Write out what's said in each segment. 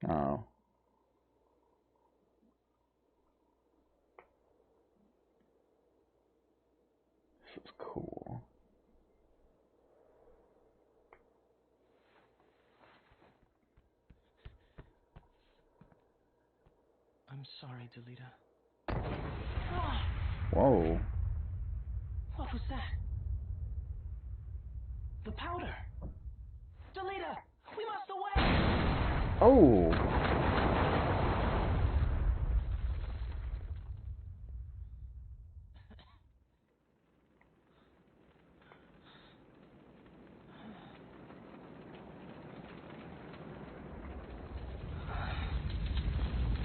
Oh. This is cool. I'm sorry, Delita. Whoa. What was that? The powder! Delita! We must away! Oh!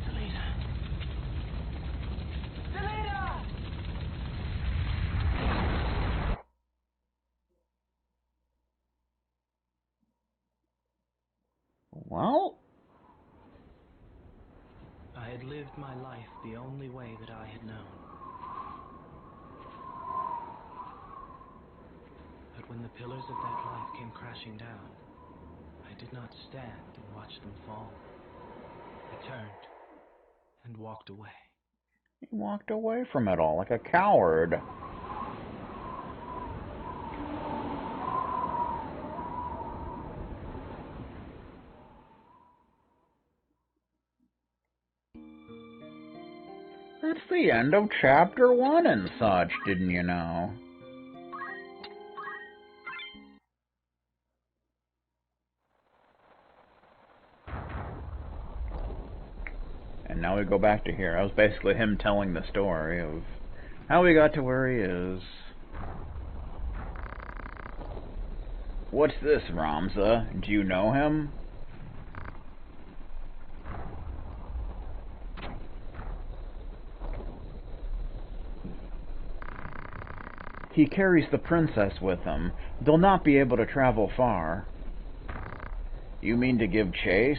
Delita! Delita! Well? I had lived my life the only way that I had known. But when the pillars of that life came crashing down, I did not stand and watch them fall. I turned and walked away. He walked away from it all like a coward. That's the end of Chapter 1 and such, didn't you know? And now we go back to here. That was basically him telling the story of how he got to where he is. What's this, Ramza? Do you know him? He carries the princess with him. They'll not be able to travel far. You mean to give chase?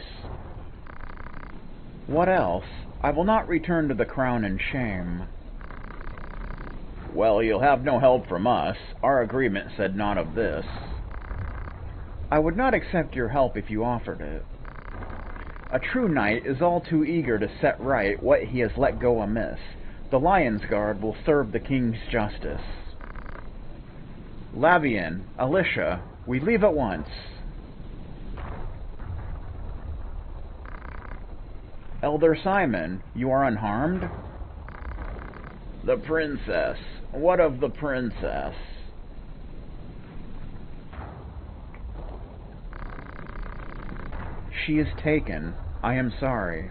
What else? I will not return to the crown in shame. Well, you'll have no help from us. Our agreement said naught of this. I would not accept your help if you offered it. A true knight is all too eager to set right what he has let go amiss. The Lion's Guard will serve the king's justice. Lavian, Alicia, we leave at once. Elder Simon, you are unharmed? The princess. What of the princess? She is taken. I am sorry.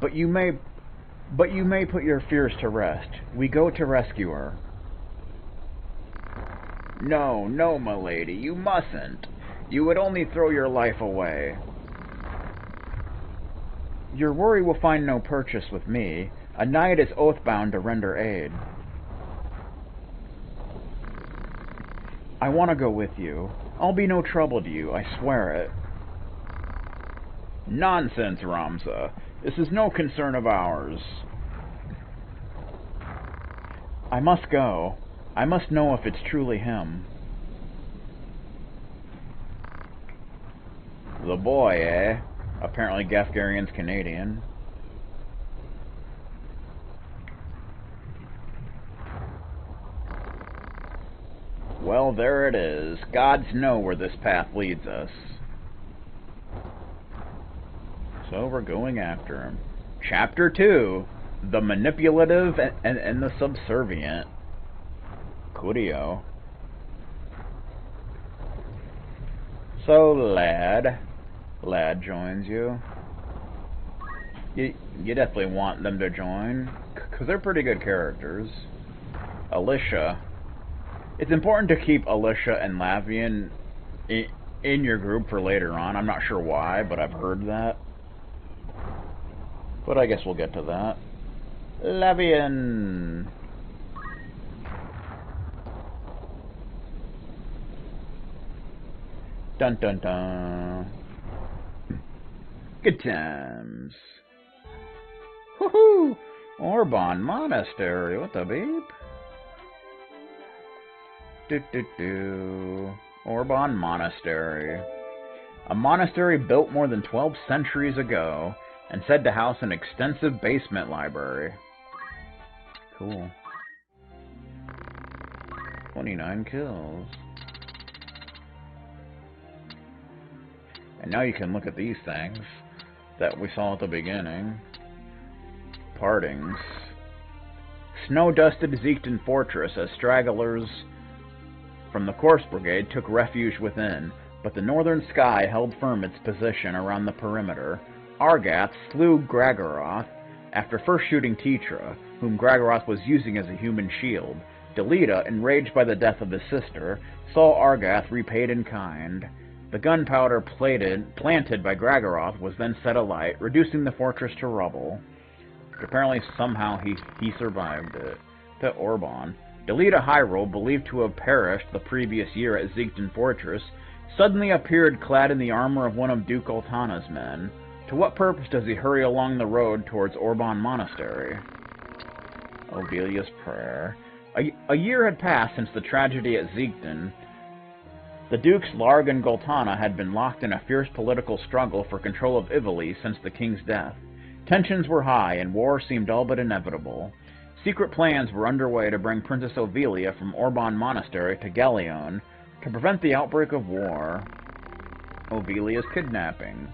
But you may put your fears to rest. We go to rescue her. No, no, milady, you mustn't. You would only throw your life away. Your worry will find no purchase with me. A knight is oath-bound to render aid. I want to go with you. I'll be no trouble to you, I swear it. Nonsense, Ramza. This is no concern of ours. I must go. I must know if it's truly him. The boy, eh? Apparently Gafgarian's Canadian. Well, there it is. Gods know where this path leads us. So we're going after him. Chapter 2. The Manipulative and the Subservient. Curio. So, Lad joins you. You definitely want them to join, because they're pretty good characters. Alicia. It's important to keep Alicia and Lavian in your group for later on. I'm not sure why, but I've heard that. But I guess we'll get to that. Lavian. Dun dun dun. Good times. Woohoo! Orban Monastery. What the beep? Do do do. Orban Monastery. a monastery built more than 12 centuries ago and said to house an extensive basement library. Cool. 29 kills. And now you can look at these things that we saw at the beginning. Partings. Snow-dusted Zeekton Fortress as stragglers from the Corpse Brigade took refuge within, but the northern sky held firm its position around the perimeter. Argath slew Graggoroth after first shooting Tetra, whom Graggoroth was using as a human shield. Delita, enraged by the death of his sister, saw Argath repaid in kind. The gunpowder planted by Graggoroth was then set alight, reducing the fortress to rubble. But apparently somehow he survived it. To Orban. Delita Hyrule, believed to have perished the previous year at Zeekton Fortress, suddenly appeared clad in the armor of one of Duke Ultana's men. To what purpose does he hurry along the road towards Orban Monastery? Ovelia's Prayer. A year had passed since the tragedy at Zeekton. The Dukes Larg and Goltana had been locked in a fierce political struggle for control of Ivalice since the king's death. Tensions were high, and war seemed all but inevitable. Secret plans were underway to bring Princess Ovelia from Orban Monastery to Galleon to prevent the outbreak of war. Ovelia's kidnapping.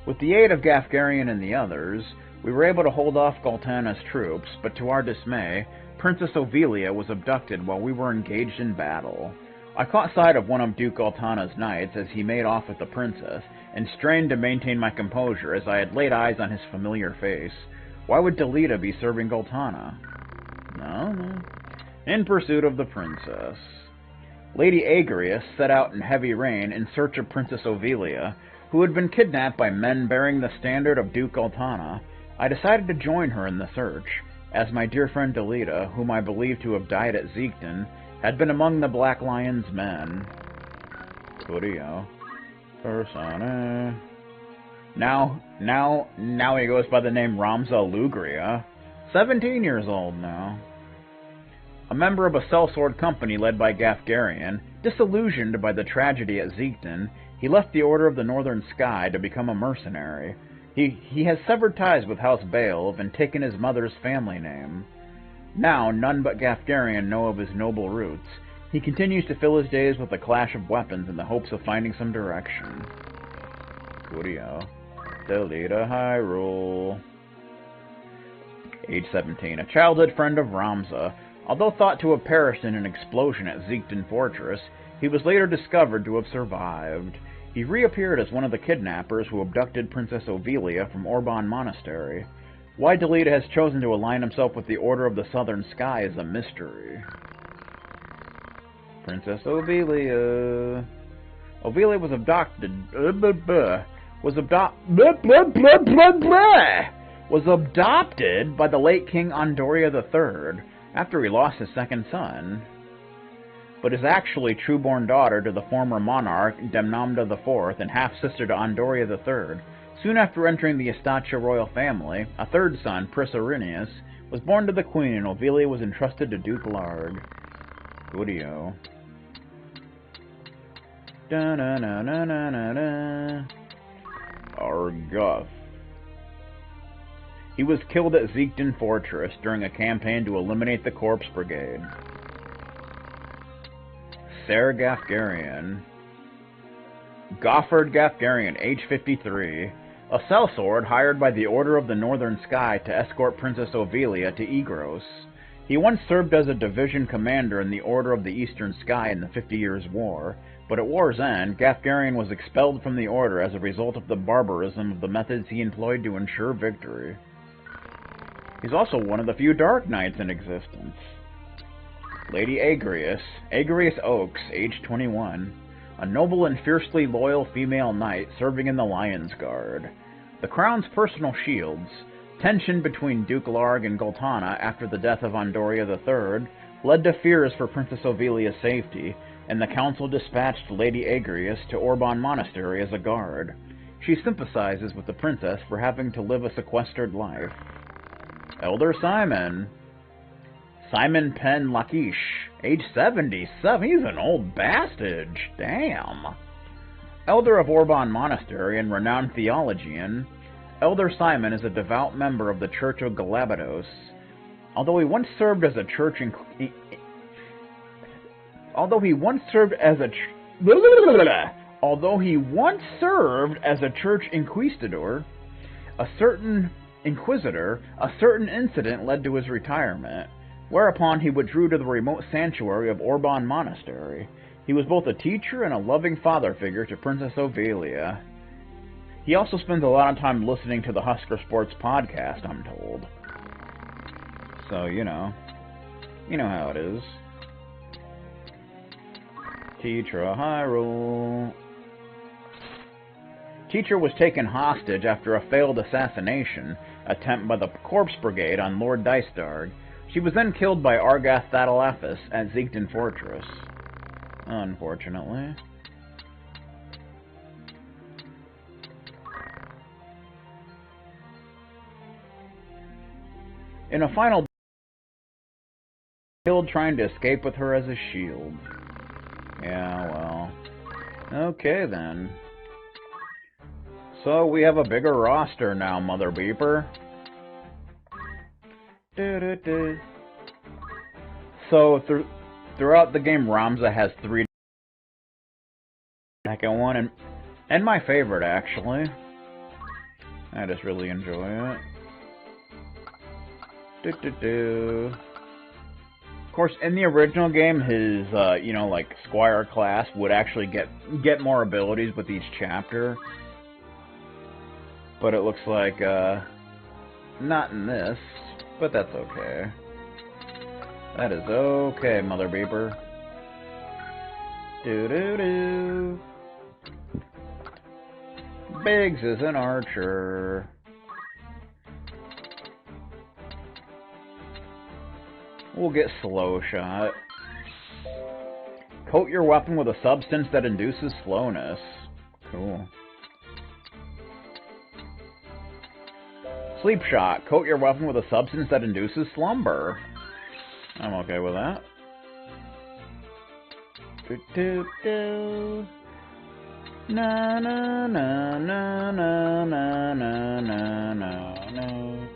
With the aid of Gafgarion and the others, we were able to hold off Goltana's troops, but to our dismay, Princess Ovelia was abducted while we were engaged in battle. I caught sight of one of Duke Goltana's knights as he made off with the princess, and strained to maintain my composure as I had laid eyes on his familiar face. Why would Delita be serving Goltana? No. In pursuit of the princess. Lady Agrias set out in heavy rain in search of Princess Ovelia, who had been kidnapped by men bearing the standard of Duke Goltana. I decided to join her in the search, as my dear friend Delita, whom I believed to have died at Zeekton, had been among the Black Lion's men. Curio. Persona. Now he goes by the name Ramza Lugria. 17 years old now. A member of a sellsword company led by Gafgarion, disillusioned by the tragedy at Zeekton, he left the Order of the Northern Sky to become a mercenary. He has severed ties with House Baelv and taken his mother's family name. Now, none but Gafgarion know of his noble roots. He continues to fill his days with a clash of weapons in the hopes of finding some direction. Curio. Delita Hyrule. Age 17. A childhood friend of Ramza. Although thought to have perished in an explosion at Zeekton Fortress, he was later discovered to have survived. He reappeared as one of the kidnappers who abducted Princess Ovelia from Orban Monastery. Why Delita has chosen to align himself with the Order of the Southern Sky is a mystery. Princess Ovelia. Ovelia was adopted by the late King Andoria III after he lost his second son, but is actually true-born daughter to the former monarch Demnamda IV and half-sister to Andoria III. Soon after entering the Estacia royal family, a third son, Prisarinius, was born to the queen, and Ovelia was entrusted to Duke Larg. Curio. Argath. He was killed at Zeekton Fortress during a campaign to eliminate the Corpse Brigade. Ser Gafgarion. Gofford Gafgarion, age 53. A sellsword hired by the Order of the Northern Sky to escort Princess Ovelia to Egros. He once served as a division commander in the Order of the Eastern Sky in the 50 Years' War, but at war's end, Gafgarion was expelled from the Order as a result of the barbarism of the methods he employed to ensure victory. He's also one of the few Dark Knights in existence. Lady Agrias, Agrias Oaks, age 21. A noble and fiercely loyal female knight serving in the Lion's Guard. The Crown's personal shields, tension between Duke Larg and Goltana after the death of Andoria III, led to fears for Princess Ovelia's safety, and the council dispatched Lady Agrias to Orban Monastery as a guard. She sympathizes with the princess for having to live a sequestered life. Elder Simon. Simon Penn Lakish, age 77. He's an old bastard. Damn. Elder of Orban Monastery and renowned theologian, Elder Simon is a devout member of the Church of Galapagos. Although he once served as a church inquisitor, a certain incident led to his retirement, whereupon he withdrew to the remote sanctuary of Orban Monastery. He was both a teacher and a loving father figure to Princess Ophelia. He also spends a lot of time listening to the Husker Sports podcast, I'm told. So, you know how it is. Teacher Hyrule. Teacher was taken hostage after a failed assassination attempt by the Corpse Brigade on Lord Dystarg. She was then killed by Argath Thadalaphus at Ziegton Fortress. Unfortunately. In a final killed trying to escape with her as a shield. Yeah, well. Okay then. So we have a bigger roster now, Mother Beeper. So throughout the game, Ramza has 3 second one and my favorite actually. I just really enjoy it. Of course, in the original game, his like Squire class would actually get more abilities with each chapter. But it looks like not in this, but that's okay. That is okay, Mother Beeper. Doo-doo-doo. Biggs is an archer. We'll get Slow Shot. Coat your weapon with a substance that induces slowness. Cool. Sleep Shot. Coat your weapon with a substance that induces slumber. I'm okay with that. Do-do-do. Na na na na na na na na na.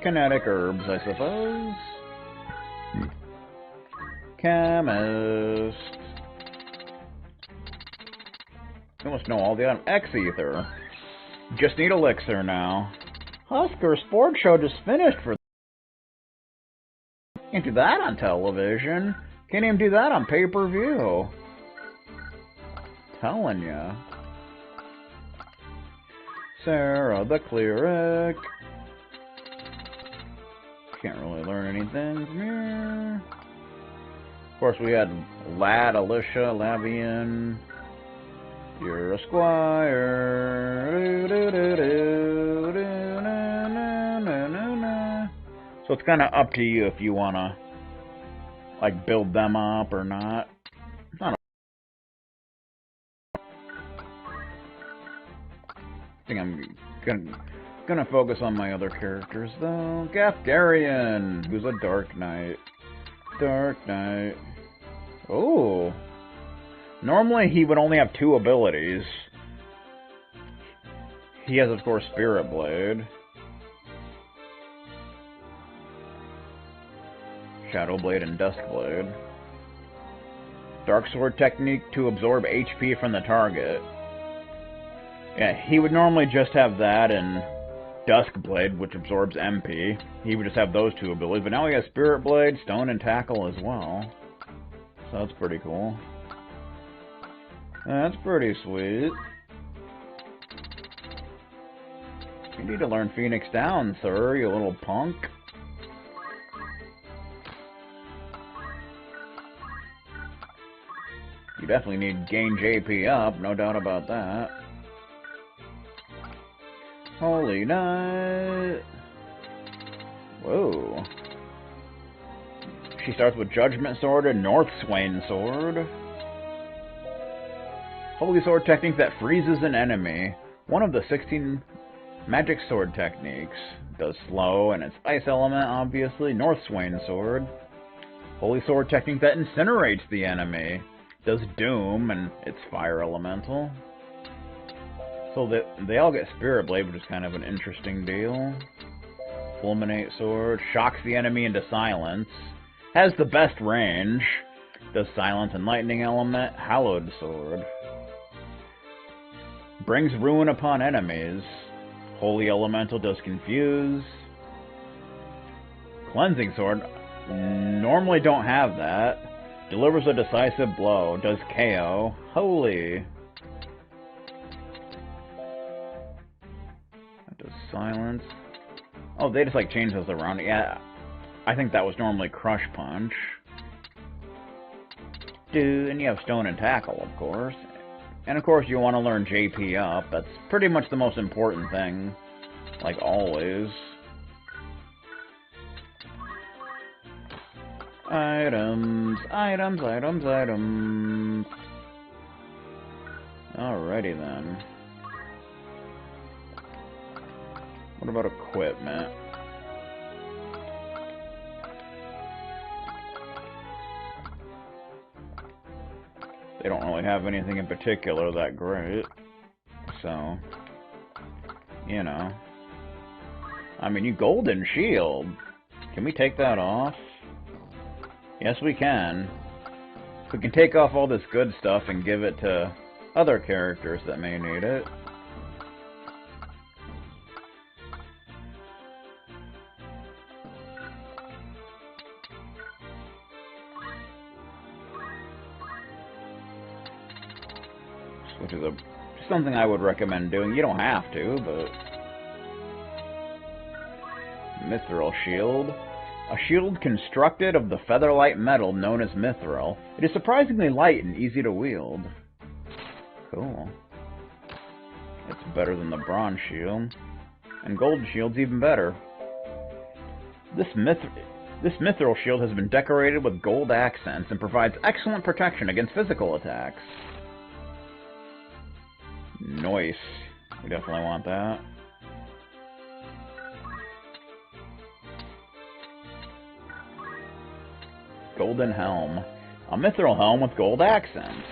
Kinetic herbs, I suppose. Chemist. You must know all the items. X-Ether. Just need elixir now. Husker Sports Show just finished for... Can't do that on television. Can't even do that on pay-per-view. Telling ya. Sarah the Cleric. Can't really learn anything from here. Of course, we had Lad, Alicia, Lavian. You're a squire. So it's kind of up to you if you want to, like, build them up or not. It's not I think I'm gonna focus on my other characters, though. Gathgarion, who's a Dark Knight. Dark Knight. Oh. Normally he would only have 2 abilities. He has, of course, Spirit Blade. Shadow Blade and Dusk Blade. Dark Sword technique to absorb HP from the target. Yeah, he would normally just have that and Dusk Blade, which absorbs MP. He would just have those 2 abilities, but now he has Spirit Blade, Stone, and Tackle as well. So that's pretty cool. That's pretty sweet. You need to learn Phoenix Down, sir, you little punk. You definitely need to gain JP up, no doubt about that. Holy Knight. Whoa. She starts with Judgment Sword and North Swain Sword. Holy Sword technique that freezes an enemy. One of the 16 magic sword techniques. Does slow and its ice element, obviously. North Swain Sword. Holy Sword technique that incinerates the enemy. does Doom, and it's fire elemental. So they all get Spirit Blade, which is kind of an interesting deal. Fulminate Sword, shocks the enemy into silence, has the best range, does Silence and Lightning element, Hallowed Sword. Brings ruin upon enemies, Holy Elemental does Confuse. Cleansing Sword, normally don't have that. Delivers a decisive blow, does KO. Holy. That does Silence. Oh, they just like change those around. Yeah, I think that was normally Crush Punch. Dude, and you have Stone and Tackle, of course. And of course you want to learn JP up. That's pretty much the most important thing. Like always. Items, items, items, items. Alrighty then. What about equipment? They don't really have anything in particular that great. So, you know. I mean, you Golden Shield. Can we take that off? Yes, we can. We can take off all this good stuff and give it to other characters that may need it. Which is something I would recommend doing. You don't have to, but... Mithril Shield. A shield constructed of the featherlight metal known as mithril. It is surprisingly light and easy to wield. Cool. It's better than the bronze shield. And gold shield's even better. This mithril shield has been decorated with gold accents and provides excellent protection against physical attacks. Nice. We definitely want that. Golden Helm. A mithril helm with gold accents.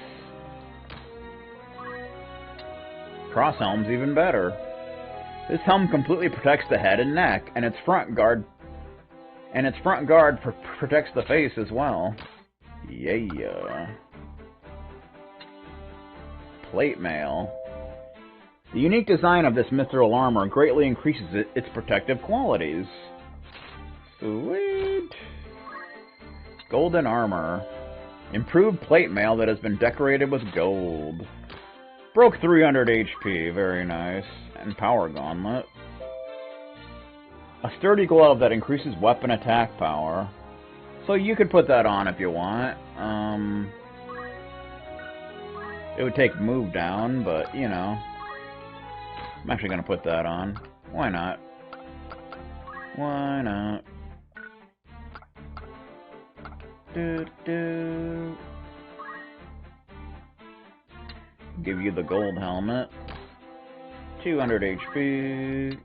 Cross helm's even better. This helm completely protects the head and neck, and its front guard protects the face as well. Yeah. Plate mail. The unique design of this mithril armor greatly increases its protective qualities. Sweet. Golden armor. Improved plate mail that has been decorated with gold. Broke 300 HP, very nice. And power gauntlet. A sturdy glove that increases weapon attack power. So you could put that on if you want. It would take move down, but you know. I'm actually gonna put that on. Why not? Why not? Give you the gold helmet. 200 HP.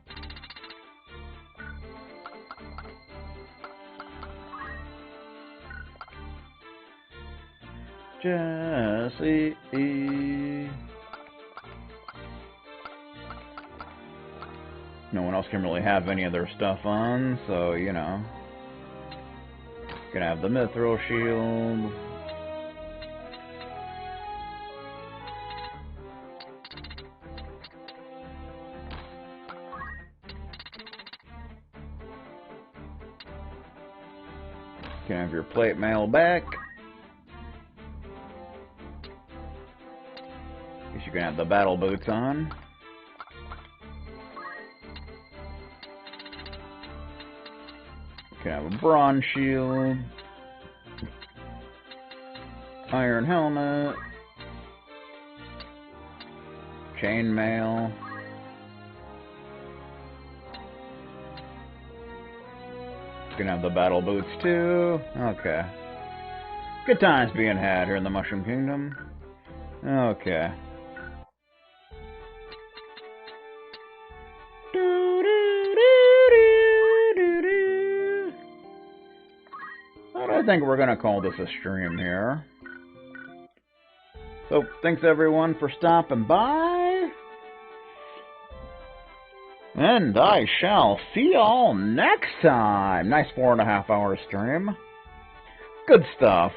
Jesse. No one else can really have any of their stuff on, so, you know. Gonna have the mithril shield. Can have your plate mail back. Guess you can have the battle boots on. Can have a bronze shield, iron helmet, chainmail, can have the battle boots too. Okay. Good times being had here in the Mushroom Kingdom. Okay. I think we're gonna call this a stream here. So, thanks everyone for stopping by. And I shall see y'all next time. Nice 4.5 hour stream. Good stuff.